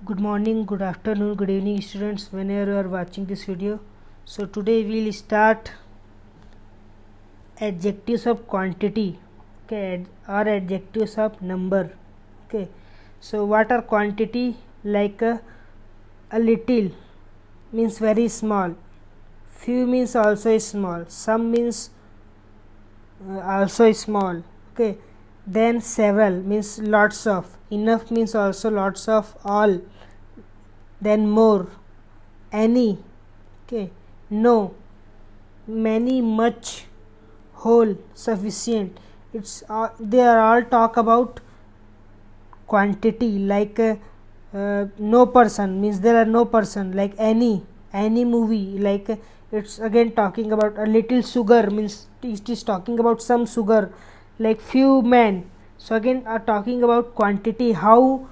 Good morning, good afternoon, good evening, students, whenever you are watching this video. So today we will start adjectives of quantity, okay, or adjectives of number. Okay, so what are quantity? Like a little means very small, few means also small, some means also small. Okay, then several means lots of, enough means also lots of, all, then more, any, okay, no, many, much, whole, sufficient. It's they are all talk about quantity. Like no person means there are no person. Like any movie, like it's again talking about a little sugar means it is talking about some sugar. Like few men, so again are talking about quantity, how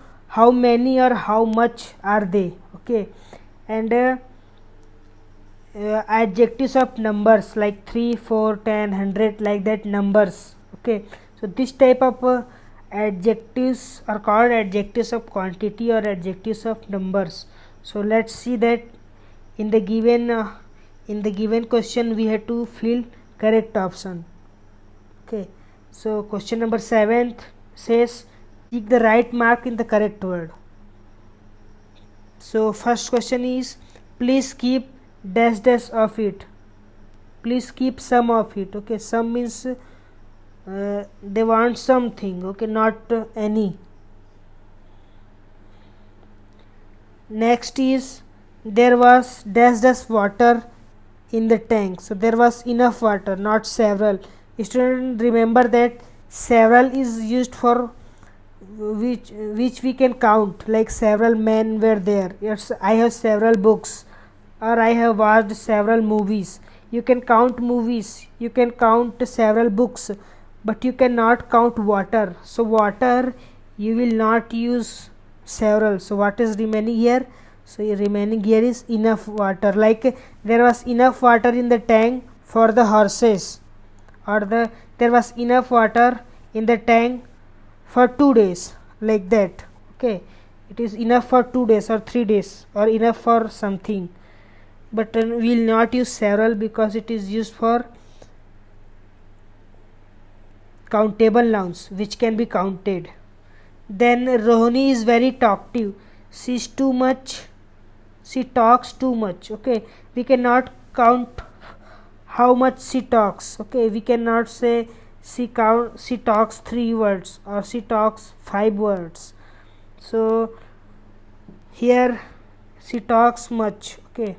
many or how much are they. Okay, and adjectives of numbers like 3, 4, 10, 100, like that numbers. Okay, so this type of adjectives are called adjectives of quantity or adjectives of numbers. So let's see that in the given question we have to fill correct option. Okay, so question number 7 says pick the right mark in the correct word. So first question is please keep dash dash of it. Please keep some of it. Okay, some means they want something. Okay, not any. Next is there was dash dash water in the tank. So there was enough water, not several. Student, remember that several is used for which we can count, like several men were there. Yes, I have several books, or I have watched several movies. You can count movies, you can count several books, but you cannot count water. So water you will not use several. So what is remaining here? So remaining here is enough water. Like there was enough water in the tank for the horses, or there was enough water in the tank for 2 days, like that. Okay, it is enough for 2 days or 3 days, or enough for something, but we will not use several because it is used for countable nouns which can be counted. Then Rohini is very talkative. She is too much, she talks too much. Okay, we cannot count how much she talks. Okay, we cannot say she talks 3 words or she talks 5 words. So here she talks much. Okay,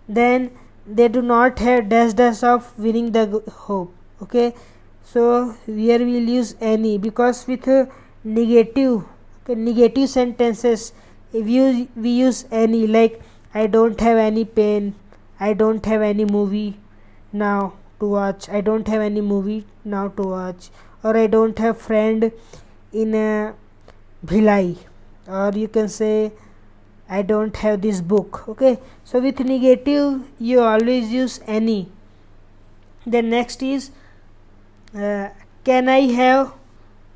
then they do not have dash dash of winning the hope. Okay, so here we will use any, because with negative, okay, negative sentences if we use any. Like I don't have any pen, I don't have any movie now to watch, I don't have any movie now to watch, or I don't have friend in Bhilai, or you can say I don't have this book. Okay, so with negative you always use any. Then next is can I have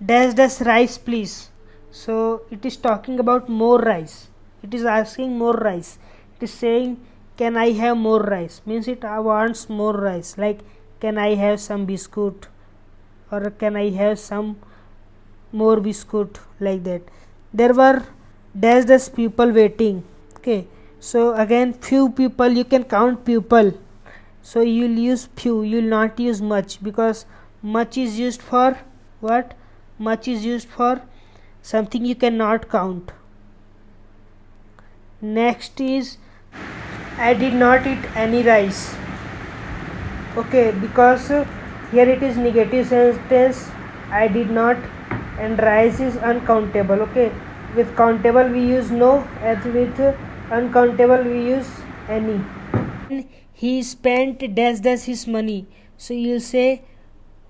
dash dash rice please. So it is talking about more rice, it is asking more rice. It is saying can I have more rice, means it wants more rice. Like can I have some biscuit, or can I have some more biscuit, like that. There were dash dash people waiting. Okay, so again few people, you can count people, so you will use few, you will not use much, because much is used for what? Much is used for something you cannot count. Next is I did not eat any rice. Okay, because here it is negative sentence, I did not, and rice is uncountable. Okay, with countable we use no, and with uncountable we use any. He spent dash dash his money. So you'll say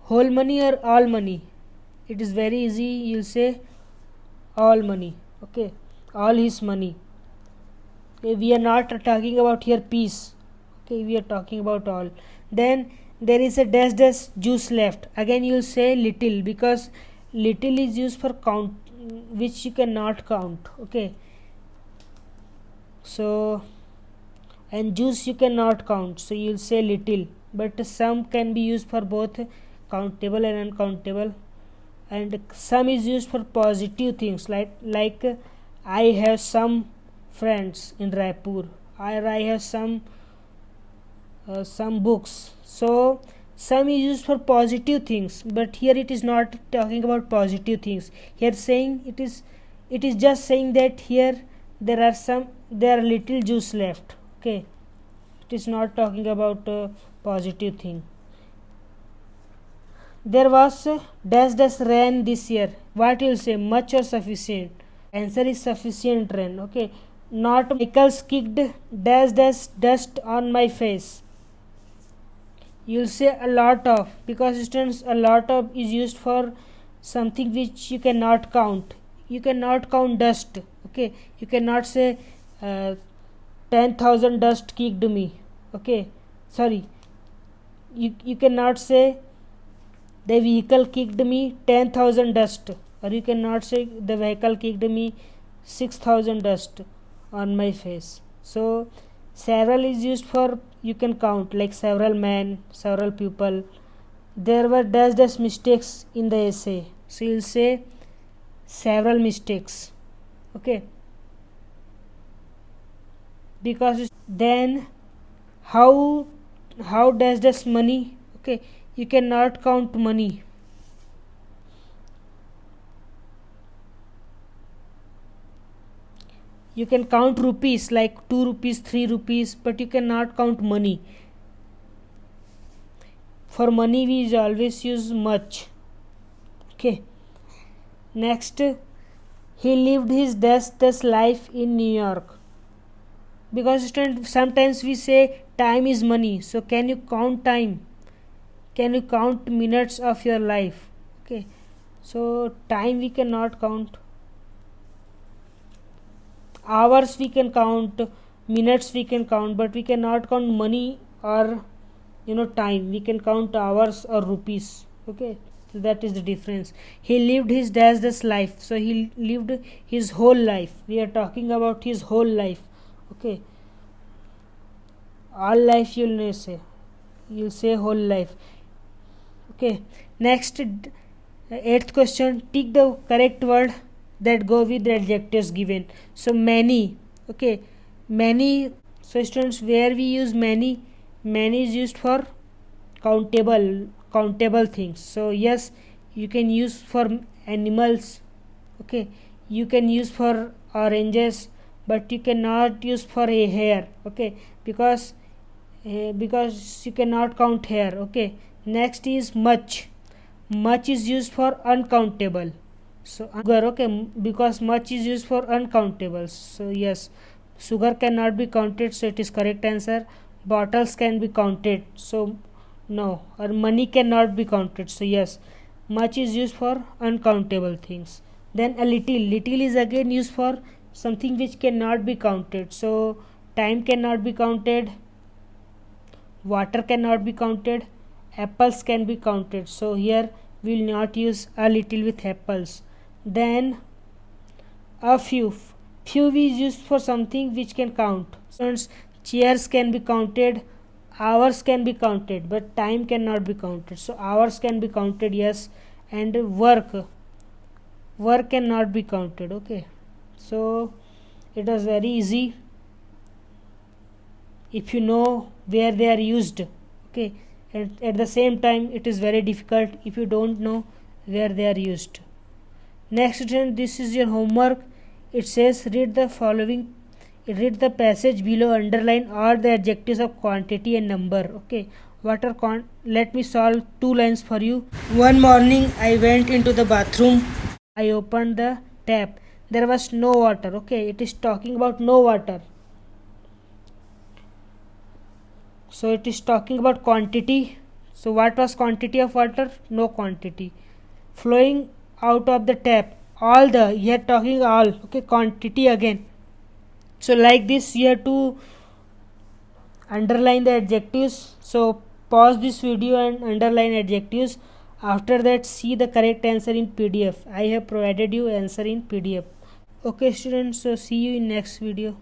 whole money or all money. It is very easy, you'll say all money. Okay, all his money. Okay, we are not talking about here piece. Okay, we are talking about all. Then there is a dash dash juice left. Again you'll say little, because little is used for count, which you cannot count. Okay, So, and juice you cannot count, so you'll say little, but some can be used for both countable and uncountable. And some is used for positive things, like I have some friends in Raipur, or I have some books. So some is used for positive things, but here it is not talking about positive things. Here saying it is just saying that here there are little juice left. Okay, it is not talking about a positive thing. There was dash dash rain this year. What you'll say, much or sufficient? Answer is sufficient rain. Okay, not Michael's kicked dash dash dust on my face. You'll say a lot of, because students, a lot of is used for something which you cannot count. You cannot count dust. Okay, you cannot say 10,000 dust kicked me. Okay, sorry, you cannot say the vehicle kicked me 10,000 dust, or you cannot say the vehicle kicked me 6,000 dust on my face. So several is used for you can count, like several men, several people. There were dash mistakes in the essay, so you'll say several mistakes. Okay, because then how dash money. Okay, you cannot count money. You can count rupees, like 2 rupees, 3 rupees, but you cannot count money. For money we always use much. Okay, next, he lived his dash life in New York. Because sometimes we say time is money, so can you count time? Can you count minutes of your life? Okay, so time we cannot count. Hours we can count, minutes we can count, but we cannot count money or time. We can count hours or rupees. Okay, so that is the difference. He lived his dash life, so he lived his whole life. We are talking about his whole life. Okay, all life you'll say whole life. Okay, next, eighth question, tick the correct word that go with the adjectives given. So many. Okay, many. So students, where we use many is used for countable things. So yes, you can use for animals. Okay, you can use for oranges, but you cannot use for a hair. Okay, because you cannot count hair. Okay, next is much is used for uncountable. So sugar. Okay, because much is used for uncountable, so yes, sugar cannot be counted, so it is correct answer. Bottles can be counted, so no. Or money cannot be counted, so yes, much is used for uncountable things. Then a little is again used for something which cannot be counted, so time cannot be counted, water cannot be counted, apples can be counted, so here we will not use a little with apples. Then a few is used for something which can count. Chairs can be counted, hours can be counted, but time cannot be counted, so hours can be counted, yes. And work cannot be counted. Okay, so it is very easy if you know where they are used. Okay, and at the same time it is very difficult if you don't know where they are used. Next, this is your homework. It says read the passage below, underline all the adjectives of quantity and number. Okay, let me solve 2 lines for you. One morning I went into the bathroom. I opened the tap. There was no water. Okay, it is talking about no water. So it is talking about quantity. So what was quantity of water? No quantity. Flowing out of the tap, all the, you are talking all. Okay, quantity again. So like this you have to underline the adjectives. So pause this video and underline adjectives. After that, see the correct answer in PDF. I have provided you answer in PDF. Okay students, so see you in next video.